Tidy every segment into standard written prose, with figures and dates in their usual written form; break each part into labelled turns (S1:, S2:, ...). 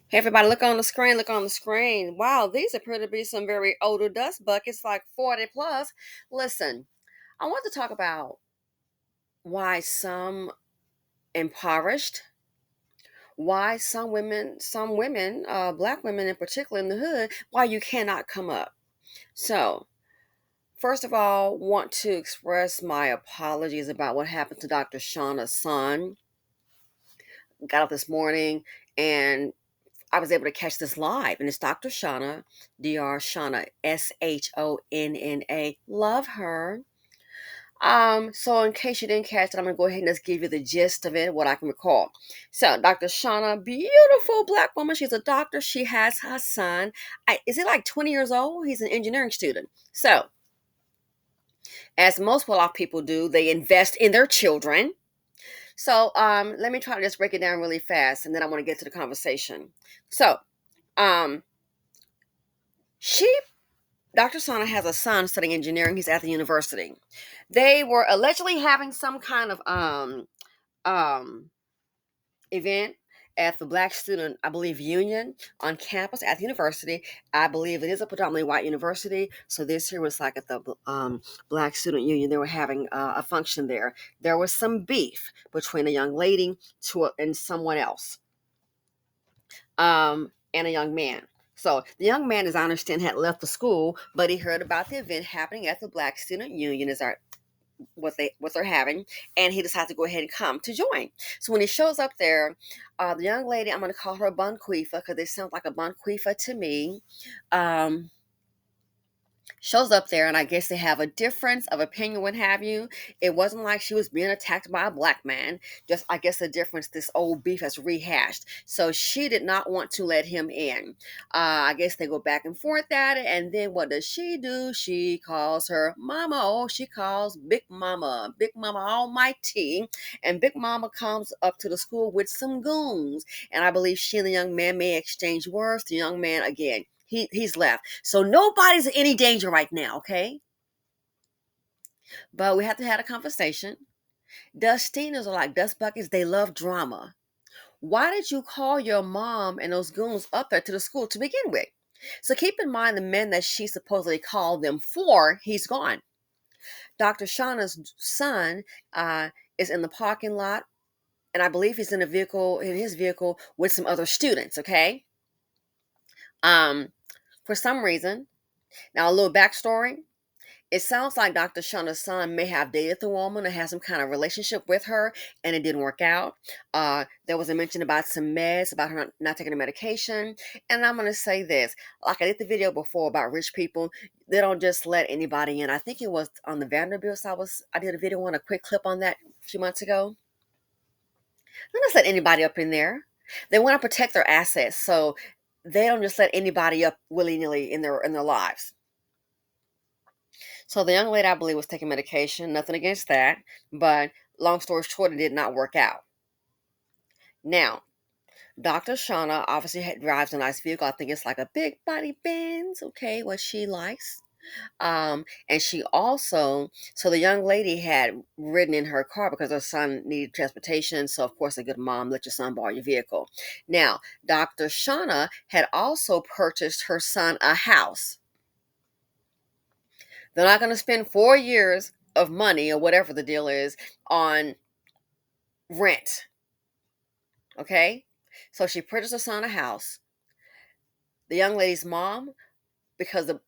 S1: Hey everybody, look on the screen, look on the screen. Wow, these appear to be some very older dust buckets, like 40 plus. Listen, I want to talk about why some impoverished, why some women, black women in particular in the hood, why you cannot come up. So, first of all, want to express my apologies about what happened to Dr. Shonna's son. Got up this morning and I was able to catch this live, and it's Dr. Shonna, Dr. Shonna, Shonna. Love her. So in case you didn't catch it, I'm gonna go ahead and just give you the gist of it, what I can recall. So Dr. Shonna, beautiful black woman. She's a doctor. She has her son. Is he like 20 years old? He's an engineering student. So, as most well-off people do, they invest in their children. So, let me try to just break it down really fast, and then I want to get to the conversation. So, um, she Dr. Sana has a son studying engineering. He's at the university. They were allegedly having some kind of um event at the Black Student, I believe, Union on campus at the university. I believe it is a predominantly white university. So this here was like at the Black Student Union. They were having a function there. There was some beef between a young lady and someone else, and a young man. So the young man, as I understand, had left the school, but he heard about the event happening at the Black Student Union, is our what they're having, and he decided to go ahead and come to join. So when he shows up there, the young lady, I'm going to call her Bunquifa because it sounds like a Bunquifa to me. Um, Shows up there, and I guess they have a difference of opinion, what have you. It wasn't like she was being attacked by a black man, just I guess the difference, this old beef has rehashed. So she did not want to let him in. I guess they go back and forth at it, and then what does she do? She calls her mama. Oh, she calls Big Mama Almighty, and Big Mama comes up to the school with some goons, and I believe she and the young man may exchange words. The young man, again, he's left. So nobody's in any danger right now, okay? But we have to have a conversation. Dustiners are like dust buckets. They love drama. Why did you call your mom and those goons up there to the school to begin with? So keep in mind the men that she supposedly called them for, he's gone. Dr. Shauna's son is in the parking lot, and I believe he's in his vehicle with some other students, okay? Um, for some reason, now a little backstory. It sounds like Dr. Shauna's son may have dated the woman or had some kind of relationship with her, and it didn't work out. There was a mention about some meds, about her not taking the medication. And I'm going to say this, like I did the video before about rich people, they don't just let anybody in. I think it was on the Vanderbilts. I did a video on a quick clip on that a few months ago. They don't just let anybody up in there. They want to protect their assets, so they don't just let anybody up willy-nilly in their lives. So the young lady, I believe, was taking medication. Nothing against that, but long story short, it did not work out. Now, Dr. Shauna obviously drives a nice vehicle. I think it's like a big body Benz, okay, what she likes. And she also, so the young lady had ridden in her car because her son needed transportation. So, of course, a good mom let your son borrow your vehicle. Now, Dr. Shauna had also purchased her son a house. They're not going to spend 4 years of money or whatever the deal is on rent. Okay? So she purchased her son a house. The young lady's mom, because the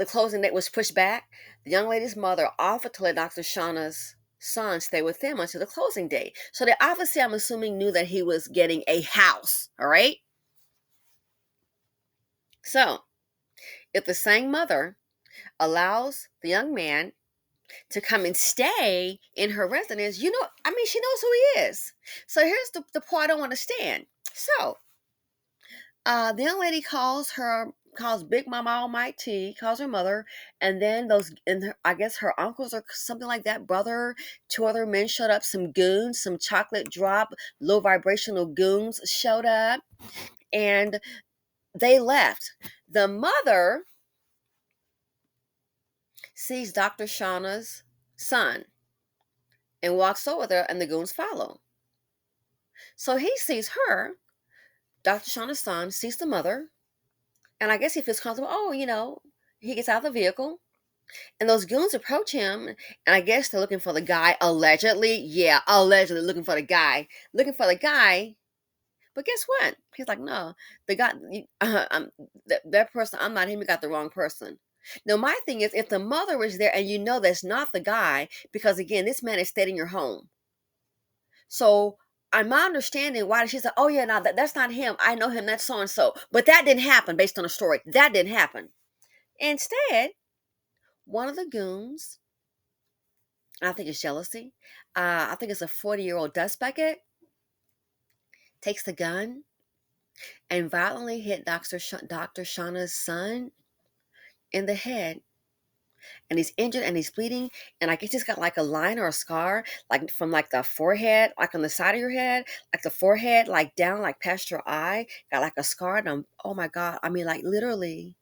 S1: closing date was pushed back, the young lady's mother offered to let Dr. Shauna's son stay with them until the closing date. So they obviously, I'm assuming, knew that he was getting a house. All right? So if the same mother allows the young man to come and stay in her residence, I mean, she knows who he is. So here's the part I don't understand. So the young lady calls Big Mama Almighty, calls her mother, and then I guess her uncles or something like that, brother, two other men showed up, some goons, some chocolate drop, low vibrational goons showed up, and they left. The mother sees Dr. Shauna's son and walks over there, and the goons follow. So he sees her Dr. Shonna's son sees the mother, and I guess he feels comfortable. Oh, he gets out of the vehicle, and those goons approach him, and I guess they're looking for the guy, allegedly. Yeah, allegedly looking for the guy. Looking for the guy. But guess what? He's like, no, the guy, that person, I'm not him, you got the wrong person. Now, my thing is, if the mother is there and you know that's not the guy, because again, this man is staying in your home. So, I'm not understanding why she's like, oh, yeah, no, that's not him. I know him, that's so and so. But that didn't happen based on the story. That didn't happen. Instead, one of the goons, I think it's jealousy. I think it's a 40-year-old dust bucket, takes the gun and violently hit Dr. Shauna's son in the head. And he's injured and he's bleeding. And I guess he's got like a line or a scar, like from like the forehead, like on the side of your head, like the forehead, like down, like past your eye, got like a scar. And oh my God, I mean, like literally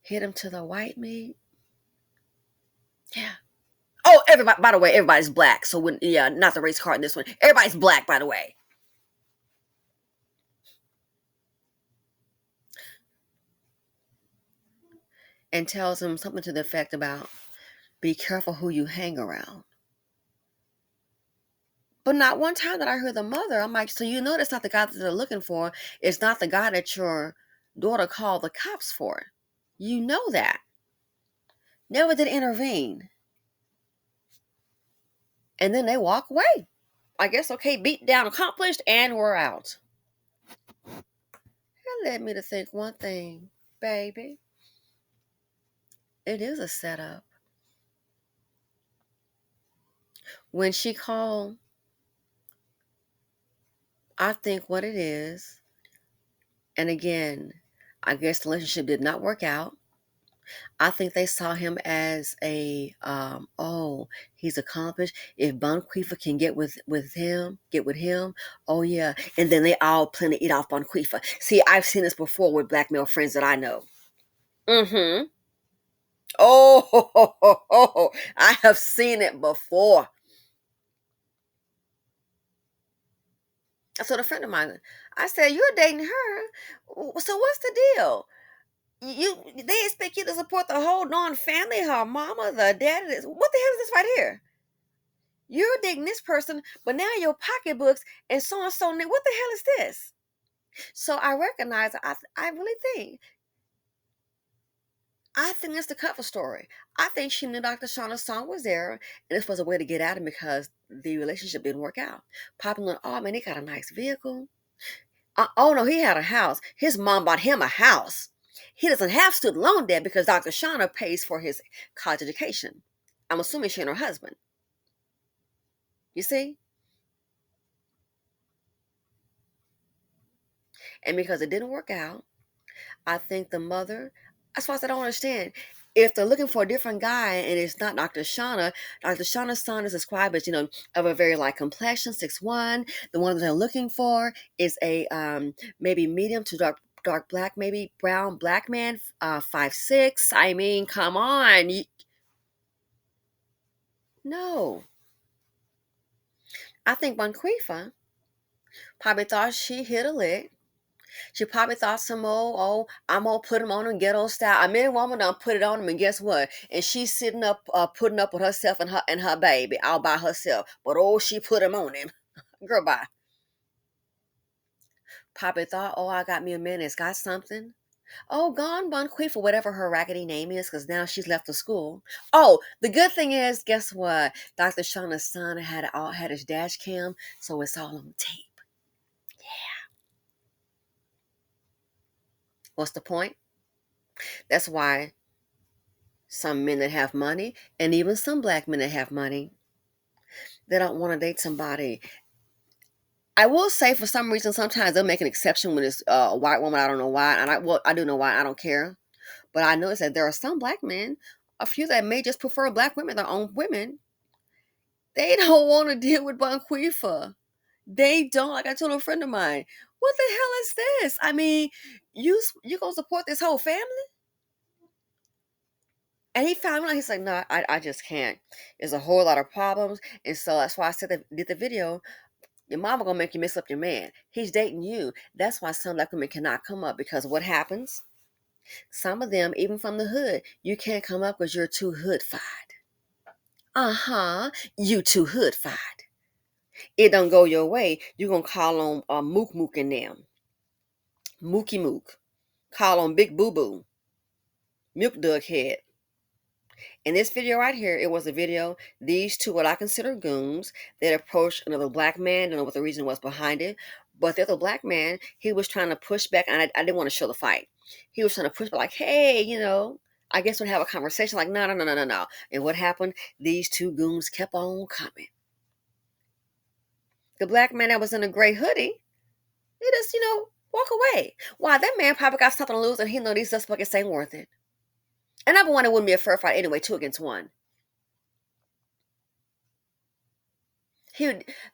S1: hit him to the white meat. Yeah. Oh, everybody, by the way, everybody's black. So yeah, not the race card in this one. Everybody's black, by the way. And tells him something to the effect about be careful who you hang around. But not one time that I heard the mother. I'm like, so that's not the guy that they're looking for. It's not the guy that your daughter called the cops for. You know that. Never did intervene. And then they walk away. I guess, okay, beat down accomplished, and we're out. That led me to think one thing, baby. It is a setup. When she called, I think what it is, and again, I guess the relationship did not work out. I think they saw him as he's accomplished. If Bonquifa can get with him, oh yeah. And then they all plan to eat off Bonquifa. See, I've seen this before with black male friends that I know. Mm-hmm. Oh, I have seen it before. I told a friend of mine, I said, you're dating her. So what's the deal? They expect you to support the whole darn family, her mama, the daddy. What the hell is this right here? You're dating this person, but now your pocketbooks and so and so. What the hell is this? So I recognize. I really think that's the cover story. I think she knew Dr. Shauna's son was there, and this was a way to get at him because the relationship didn't work out. Popping on, oh man, he got a nice vehicle. Oh no, he had a house. His mom bought him a house. He doesn't have student loan debt because Dr. Shauna pays for his college education. I'm assuming she and her husband. You see? And because it didn't work out, I think the mother, that's why I don't understand. If they're looking for a different guy and it's not Dr. Shauna, Dr. Shauna's son is described as, of a very light complexion, 6'1". The one that they're looking for is a maybe medium to dark black, maybe brown black man, 5'6". I mean, come on. No. I think Bonquifa probably thought she hit a lick. She probably thought some I'm gonna put him on in ghetto style. I mean, woman done put it on him, and guess what? And she's sitting up, putting up with herself and her baby all by herself. But she put him on him. Girl, bye. Probably thought, I got me a man that's got something. Oh, gone Bonquifa, whatever her raggedy name is, because now she's left the school. Oh, the good thing is, guess what? Dr. Shauna's son had his dash cam, so it's all on tape. What's the point? That's why some men that have money, and even some black men that have money, they don't want to date somebody. I will say, for some reason, sometimes they'll make an exception when it's a white woman. I don't know why, and I do know why. I don't care, but I notice that there are some black men, a few that may just prefer black women, their own women. They don't want to deal with Bonquifa. They don't. Like I told a friend of mine, what the hell is this? I mean, you gonna support this whole family? And he found out, he's like, no, I just can't. There's a whole lot of problems. And so that's why I said that did the video. Your mama gonna make you mess up your man. He's dating you. That's why some black women cannot come up, because what happens? Some of them, even from the hood, you can't come up because you're too hood-fied. You too hood-fied. It don't go your way, you're gonna call on Mook Mook and them. Mookie Mook. Call on Big Boo Boo. Milk Dug Head. In this video right here, it was a video. These two, what I consider goons, that approached another black man. I don't know what the reason was behind it. But the other black man, he was trying to push back, and I didn't want to show the fight. He was trying to push back, like, hey, I guess we'll have a conversation. Like, no, no, no, no, no, no. And what happened? These two goons kept on coming. The black man that was in a gray hoodie, he just, walk away. Why? That man probably got something to lose, and he know these suspects ain't worth it. And number one, it wouldn't be a fair fight anyway, 2-against-1.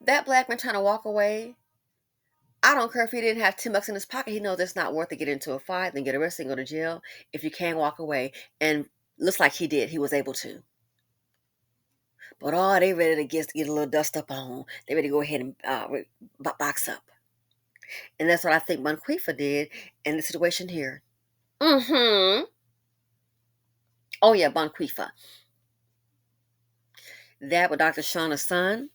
S1: That black man trying to walk away. I don't care if he didn't have $10 in his pocket. He knows it's not worth to get into a fight, then get arrested and go to jail. If you can walk away, and looks like he did, he was able to. But they ready to get a little dust up on. They ready to go ahead and box up. And that's what I think Monquifa did in the situation here. Oh yeah, Monquifa. That with Dr. Shonna's son.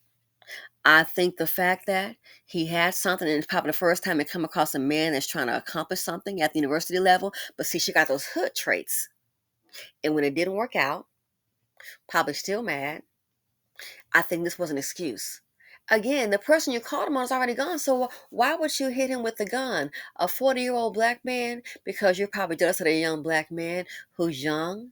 S1: I think the fact that he had something, and it's probably the first time it come across a man that's trying to accomplish something at the university level, but see, she got those hood traits. And when it didn't work out, probably still mad. I think this was an excuse. Again, the person you called him on is already gone, so why would you hit him with the gun? A 40-year-old black man, because you're probably jealous of a young black man who's young,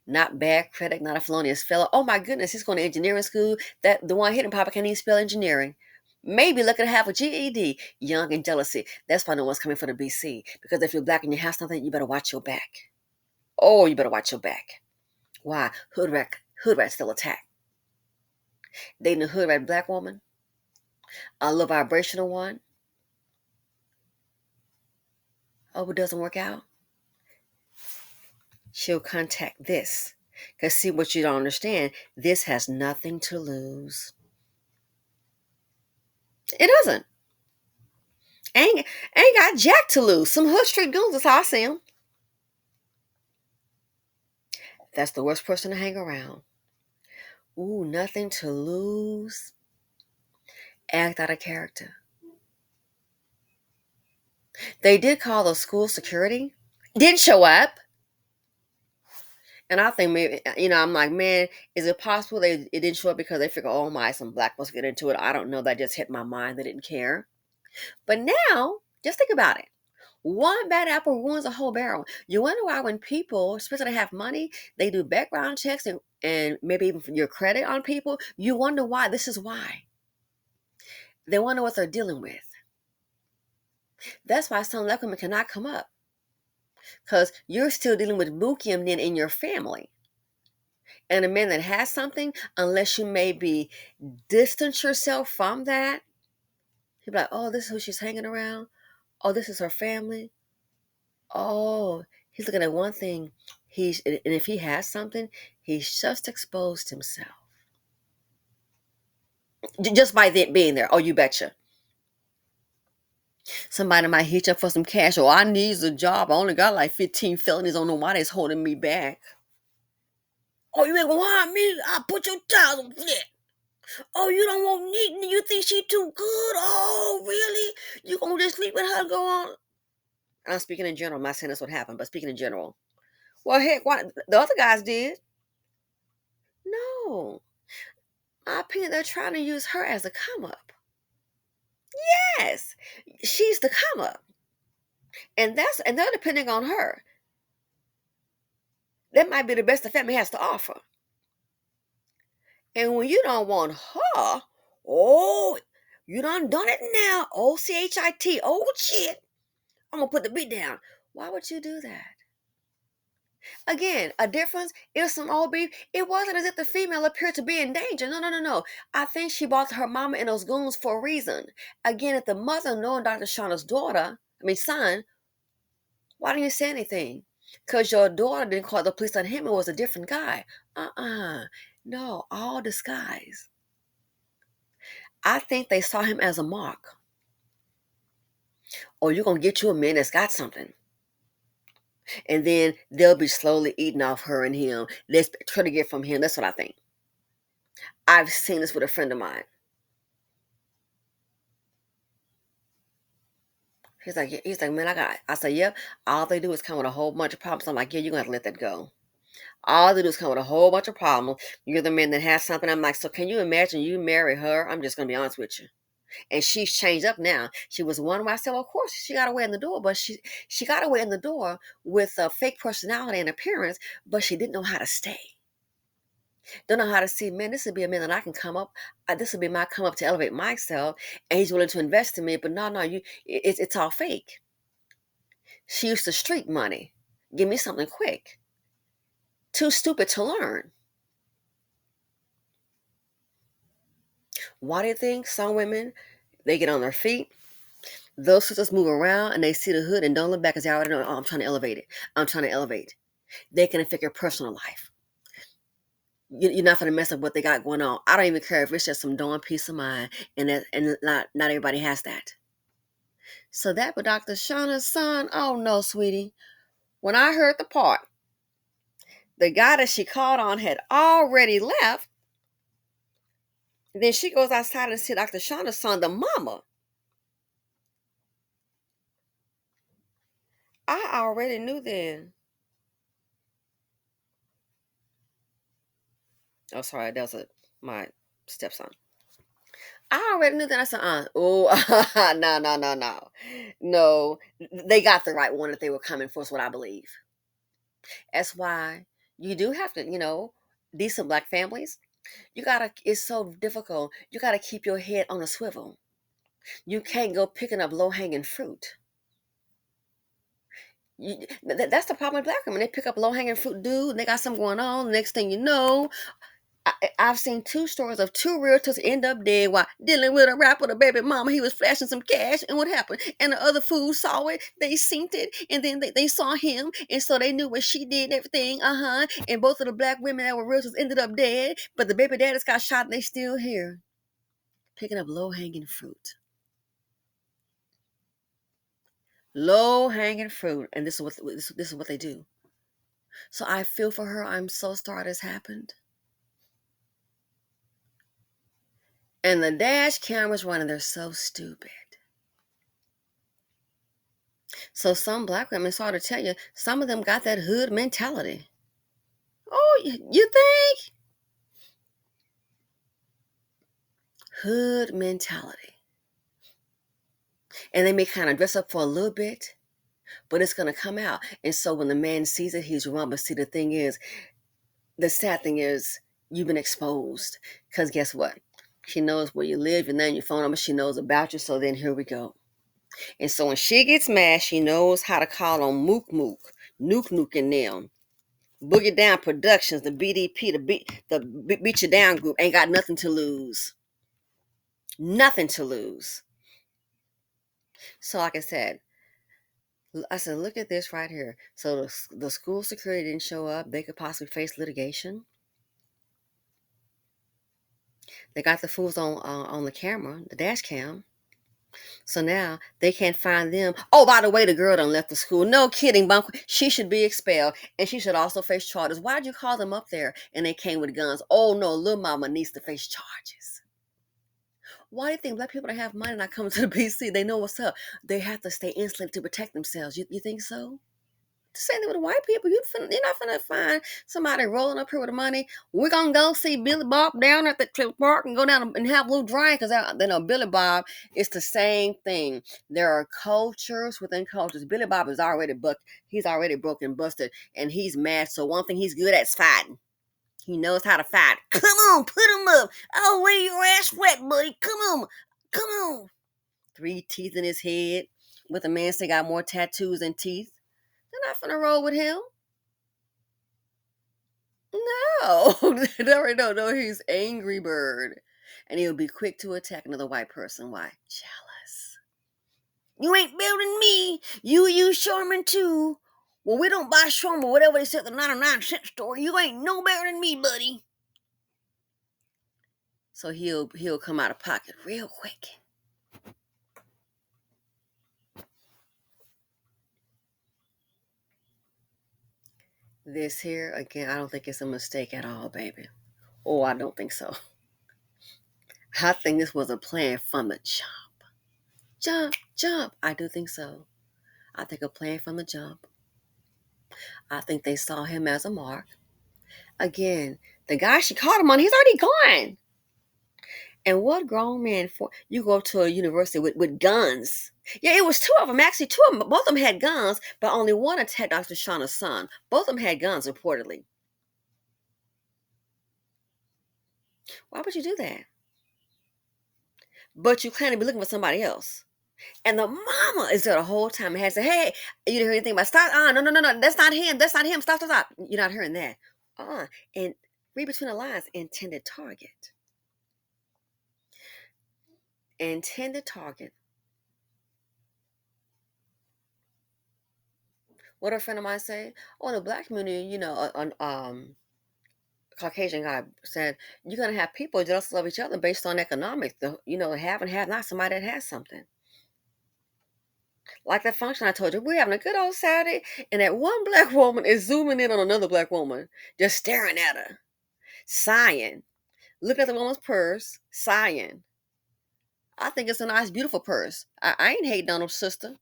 S1: not bad credit, not a felonious fellow. Oh my goodness, he's going to engineering school. That the one hitting Papa can't even spell engineering. Maybe looking to have a GED. Young and jealousy. That's why no one's coming for the BC. Because if you're black and you have something, you better watch your back. Oh, you better watch your back. Why? Hood rat still attack. Dating a hood rat black woman, a low vibrational one. Oh, it doesn't work out. She'll contact this. Because see, what you don't understand, this has nothing to lose. It doesn't. Ain't got jack to lose. Some hood street goons, that's how I see them. That's the worst person to hang around. Ooh, nothing to lose. Act out of character. They did call the school security. Didn't show up. And I think maybe, I'm like, man, is it possible it didn't show up because they figure, oh my, some black folks get into it? I don't know. That just hit my mind. They didn't care. But now, just think about it. One bad apple ruins a whole barrel. You wonder why when people, especially they have money, they do background checks and maybe even your credit on people. You wonder why. This is why. They wonder what they're dealing with. That's why some black women cannot come up. Because you're still dealing with bukium then in your family. And a man that has something, unless you maybe distance yourself from that, he'll be like, oh, this is who she's hanging around. Oh, this is her family. Oh, he's looking at one thing. And if he has something, he's just exposed himself. Just by being there. Oh, you betcha. Somebody might hit you up for some cash. Oh, I need a job. I only got like 15 felonies. I don't know why they're holding me back. Oh, you ain't gonna hire me? I'll put your child on flit. Oh, you don't want Nick? You think she too good? Oh, really? You gonna just sleep with her and go on? I'm speaking in general. I'm not saying that's what happened, but speaking in general. Well, heck, why the other guys did? No. My opinion, they're trying to use her as a come up. Yes, she's the come up, and they're depending on her. That might be the best the family has to offer. And when you don't want her, oh, you done it now. OCHIT, oh shit. I'm gonna put the beat down. Why would you do that? Again, a difference is some old beef. It wasn't as if the female appeared to be in danger. No, no, no, no. I think she brought her mama and those goons for a reason. Again, if the mother knowing Dr. Shonna's son, why didn't you say anything? Because your daughter didn't call the police on him. It was a different guy. No, all disguise. I think they saw him as a mark. Or you're going to get you a man that's got something. And then they'll be slowly eating off her and him. Let's try to get from him. That's what I think. I've seen this with a friend of mine. He's like, man, I said, yep. All they do is come with a whole bunch of problems. I'm like, yeah, you're going to have to let that go. All they do is come with a whole bunch of problems. You're the man that has something. I'm like, so can you imagine you marry her? I'm just going to be honest with you. And she's changed up now. She was one where I said, well, of course, she got away in the door, but she got away in the door with a fake personality and appearance, but she didn't know how to stay. Don't know how to see, man, this would be a man that I can come up. This would be my come up to elevate myself, and he's willing to invest in me. But no, it's all fake. She used to street money. Give me something quick. Too stupid to learn. Why do you think some women, they get on their feet, those sisters move around and they see the hood and don't look back because they already know, oh, I'm trying to elevate it. I'm trying to elevate. They can affect your personal life. You're not going to mess up what they got going on. I don't even care if it's just some darn peace of mind, and not everybody has that. So that with Dr. Shonna's son, oh no, sweetie. When I heard the part, the guy that she called on had already left. Then she goes outside and see Dr. Shonna's son, the mama. I already knew then. Oh, sorry, that was my stepson. I already knew that. I said, oh, no, no, no, no. No, they got the right one that they were coming for, is what I believe. That's why you do have to, decent black families, it's so difficult. You gotta keep your head on a swivel. You can't go picking up low hanging fruit. That's the problem with black women. They pick up low hanging fruit, dude, and they got something going on. The next thing you know, I've seen two stories of two realtors end up dead while dealing with a rapper, the baby mama. He was flashing some cash, and what happened? And the other fools saw it, they seen it, and then they saw him, and so they knew what she did and everything. And both of the black women that were realtors ended up dead, but the baby daddies got shot, and they still here, picking up low hanging fruit. Low hanging fruit, and this is what they do. So I feel for her. I'm so sorry this happened. And the dash cameras running, they're so stupid. So some black women, sorry to tell you, some of them got that hood mentality. Oh, you think? Hood mentality. And they may kind of dress up for a little bit, but it's going to come out. And so when the man sees it, he's wrong. But see, the sad thing is, you've been exposed. Because guess what? She knows where you live, your name, your phone number. She knows about you. So then here we go. And so when she gets mad, she knows how to call on Mook Mook, Nuke Nuke and them. Boogie Down Productions, the BDP, the Beat You Down group ain't got nothing to lose. Nothing to lose. So like I said, look at this right here. So the school security didn't show up. They could possibly face litigation. They got the fools on the camera, the dash cam. So now they can't find them. Oh, by the way, the girl done left the school. No kidding, Bunk. She should be expelled. And she should also face charges. Why did you call them up there and they came with guns? Oh, no, little mama needs to face charges. Why do you think black people that have money not come to the BC? They know what's up. They have to stay insulated to protect themselves. You think so? The same thing with the white people. You're not finna find somebody rolling up here with the money. We're gonna go see Billy Bob down at the trailer park and go down and have a little drink, because they know Billy Bob. It's the same thing. There are cultures within cultures. Billy Bob is already he's already broken, busted, and he's mad. So one thing he's good at is fighting. He knows how to fight. Come on, put him up. Oh, where your ass wet, buddy? Come on, come on. 3 teeth in his head. With a man say got more tattoos than teeth. They're not finna roll with him. No. They already don't know he's Angry Bird. And he'll be quick to attack another white person. Why? Jealous. You ain't building me. You use Sherman too. Well, we don't buy Sherman, whatever they said at the 99-cent store. You ain't no better than me, buddy. So he'll come out of pocket real quick. This here, again, I don't think it's a mistake at all, baby. Oh, I don't think so. I think this was a plan from the jump. Jump, jump. I do think so. I think a plan from the jump. I think they saw him as a mark. Again, the guy she caught him on, he's already gone. And what grown man for you go to a university with guns? Yeah, it was two of them. Actually, two of them. Both of them had guns, but only one attacked Dr. Shonna's son. Both of them had guns, reportedly. Why would you do that? But you claim to be looking for somebody else. And the mama is there the whole time and has said, hey, you didn't hear anything about stop. No. That's not him. That's not him. Stop. You're not hearing that. And read between the lines, intended target. Intended target. What a friend of mine say? Oh, in the black community, Caucasian guy said, you're gonna have people just love each other based on economics. Have and have not somebody that has something. Like that function I told you, we're having a good old Saturday, and that one black woman is zooming in on another black woman, just staring at her, sighing, looking at the woman's purse, sighing. I think it's a nice, beautiful purse. I ain't hating on her sister.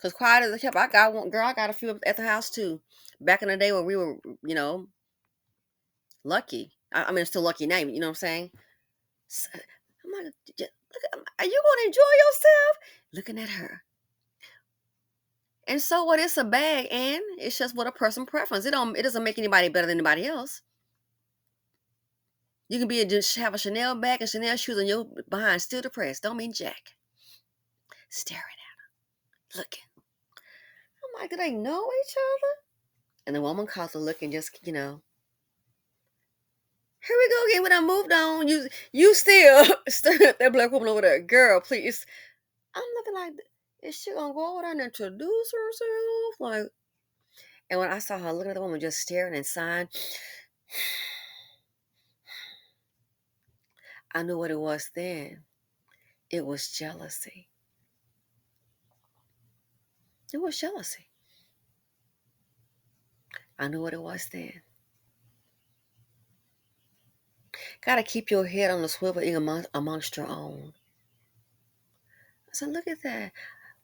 S1: Cause quiet as a kept, I got one girl. I got a few at the house too. Back in the day when we were, lucky. I mean, it's still lucky now. You know what I'm saying? So, I'm like, are you gonna enjoy yourself? Looking at her. And so what? It's a bag, and it's just what a person preference. It doesn't make anybody better than anybody else. You can just have a Chanel bag and Chanel shoes, and you're behind still depressed. Don't mean jack. Staring at her, looking. I'm like, do they know each other? And the woman calls her looking, just here we go again. When I moved on, you still staring at that black woman over there, girl. Please, I'm looking like, is she gonna go over there and introduce herself? Like, and when I saw her looking at the woman just staring and sighing, I knew what it was then. It was jealousy. It was jealousy. I knew what it was then. Gotta keep your head on the swivel amongst your own. I said, look at that.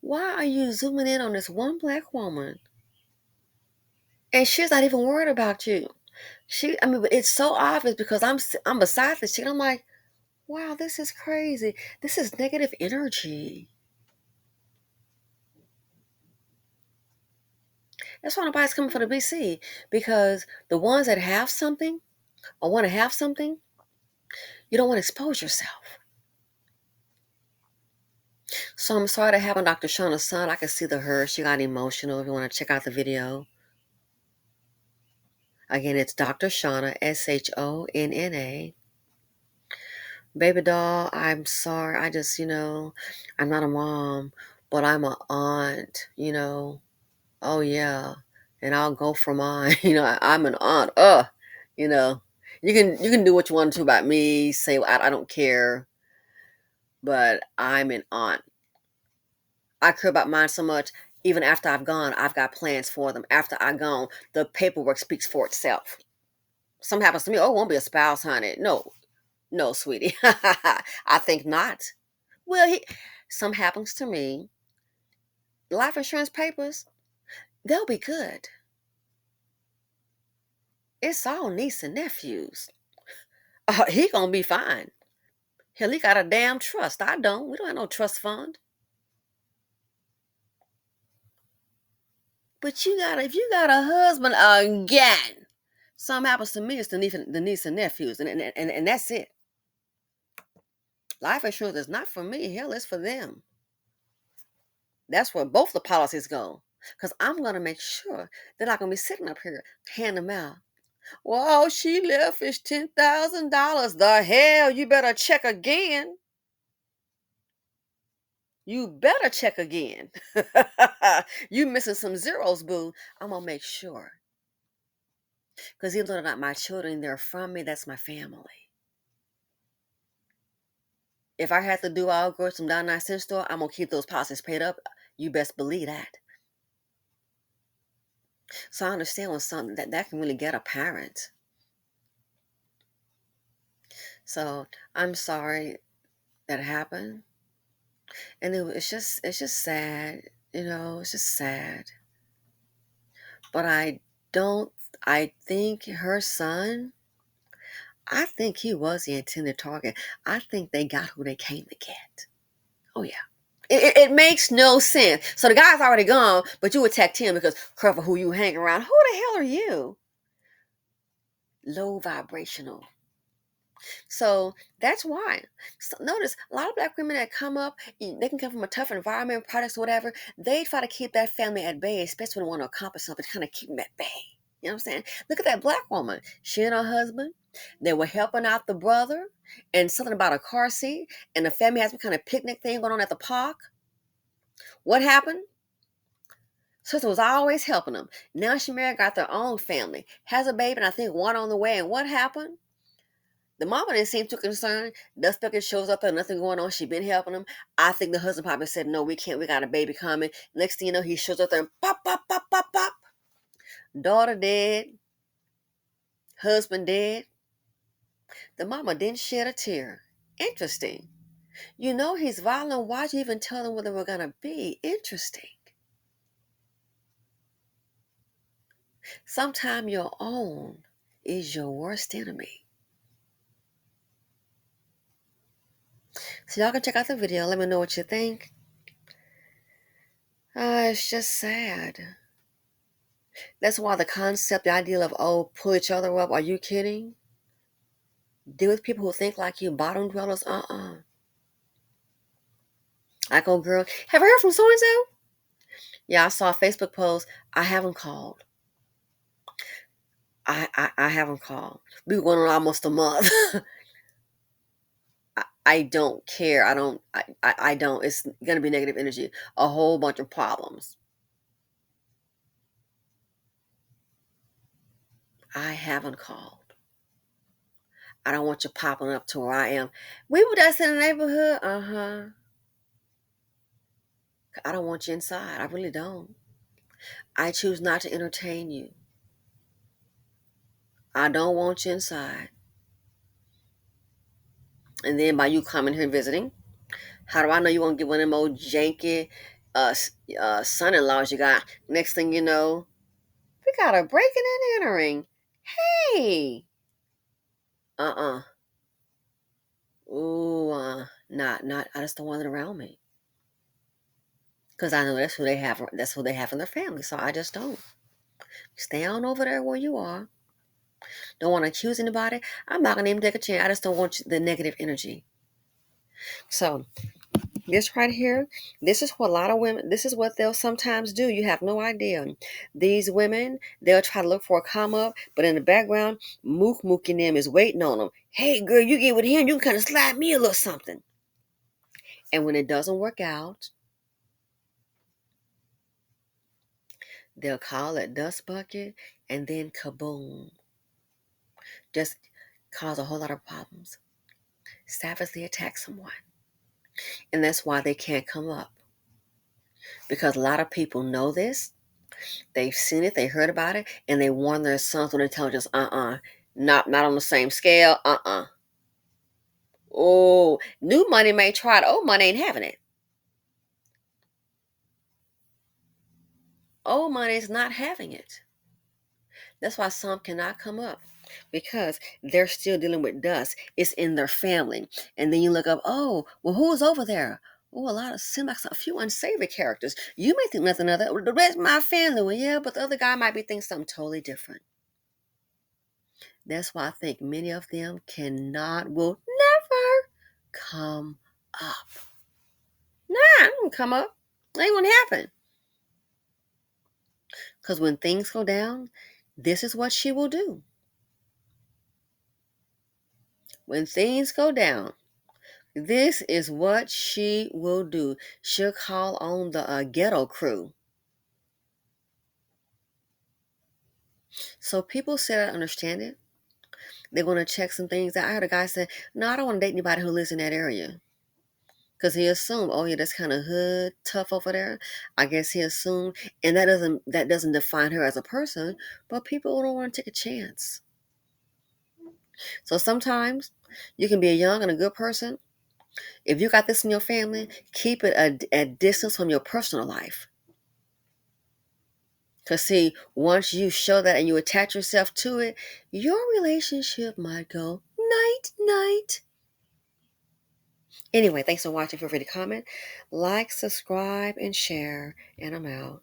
S1: Why are you zooming in on this one black woman? And she's not even worried about you. But it's so obvious because I'm beside this chick. I'm like, wow, this is crazy. This is negative energy. That's why nobody's coming for the BC, because the ones that have something or want to have something, you don't want to expose yourself. So I'm sorry to have on Dr. Shonna's son. I could see the hurt. She got emotional. If you want to check out the video. Again, it's Dr. Shonna, Shonna. Baby doll, I'm sorry. I just, I'm not a mom, but I'm an aunt, Oh, yeah. And I'll go for mine. I'm an aunt. You know. You can do what you want to about me. Say I don't care. But I'm an aunt. I care about mine so much. Even after I've gone, I've got plans for them. After I've gone, the paperwork speaks for itself. Something happens to me. Oh, it won't be a spouse, honey. No, sweetie. I think not. Well, some happens to me. Life insurance papers, they'll be good. It's all niece and nephews. He gonna be fine. Hell, he got a damn trust. I don't. We don't have no trust fund. But if you got a husband again, something happens to me, it's the niece and nephews, and that's it. Life insurance is not for me. Hell, it's for them. That's where both the policies go. Because I'm going to make sure they're not going to be sitting up here, hand them out. Well, all she left is $10,000. The hell, you better check again. You better check again. You missing some zeros, boo. I'm going to make sure. Because even though they're not my children, they're from me. That's my family. If I have to do all go to some down 9 cent store, I'm gonna keep those policies paid up. You best believe that. So I understand when something that can really get a parent. So I'm sorry that happened, and it's just sad. It's just sad. But don't. I think her son. I think he was the intended target. I think they got who they came to get. Oh yeah. It makes no sense. So the guy's already gone, but you attacked him because careful who you hang around. Who the hell are you? Low vibrational. So that's why. So notice a lot of black women that come up, they can come from a tough environment, products, whatever. They try to keep that family at bay, especially when they want to accomplish something, kind of keep them at bay. You know what I'm saying? Look at that black woman. She and her husband, they were helping out the brother and something about a car seat, and the family has some kind of picnic thing going on at the park. What happened? Sister was always helping them. Now she married, got their own family, has a baby, and I think one on the way. And what happened? The mama didn't seem too concerned. Dust bucket shows up there, nothing going on. She been helping him. I think the husband probably said, "No, we can't. We got a baby coming." Next thing you know, he shows up there and pop, pop, pop, pop, pop. Daughter dead, husband dead. The mama didn't shed a tear. Interesting. You know he's violent. Why'd you even tell them where they were gonna be? Interesting. Sometimes your own is your worst enemy. So y'all can check out the video. Let me know what you think. It's just sad. That's why the concept, the idea of, oh, pull each other up. Are you kidding? Deal with people who think like you, bottom dwellers. Like, oh, girl, have I heard from so-and-so? Yeah, I saw a Facebook post. I haven't called. I haven't called. We've been going on almost a month. I don't care. I don't. It's going to be negative energy. A whole bunch of problems. I haven't called. I don't want you popping up to where I am. We were just in the neighborhood. Uh-huh. I don't want you inside. I really don't. I choose not to entertain you. I don't want you inside. And then by you coming here visiting, how do I know you won't get one of them old janky son-in-laws you got? Next thing you know, we got a breaking and entering. Hey. Uh-uh. Ooh, not. I just don't want it around me. Because I know that's who they have. That's who they have in their family. So I just don't. Stay on over there where you are. Don't want to accuse anybody. I'm not gonna even take a chance. I just don't want the negative energy. So this right here, this is what a lot of women. This is what they'll sometimes do. You have no idea. These women, they'll try to look for a come up, but in the background, Mook and them is waiting on them. Hey, girl, you get with him, you can kind of slap me a little something. And when it doesn't work out, they'll call it dust bucket, and then kaboom, just cause a whole lot of problems. Savagely attack someone. And that's why they can't come up. Because a lot of people know this. They've seen it, they heard about it, and they warn their sons with intelligence, not on the same scale, Oh, new money may try it, old money ain't having it. Old money is not having it. That's why some cannot come up. Because they're still dealing with dust. It's in their family. And then you look up, oh, well, who's over there? Oh, seem like a few unsavory characters. You may think nothing of that. Well, the rest of my family, well, yeah, but the other guy might be thinking something totally different. That's why I think many of them will never come up. Nah, I don't come up. It ain't gonna happen. Because when things go down, this is what she will do. When things go down, this is what she will do. She'll call on the ghetto crew. So people say I understand it. They're going to check some things out. I heard a guy say, no, I don't want to date anybody who lives in that area. Because he assumed, oh yeah, that's kind of hood, tough over there. I guess he assumed, and that doesn't define her as a person. But people don't want to take a chance. So sometimes you can be a young and a good person. If you got this in your family, keep it a distance from your personal life. Because, see, once you show that and you attach yourself to it, your relationship might go night, night. Anyway, thanks for watching. Feel free to comment, like, subscribe, and share. And I'm out.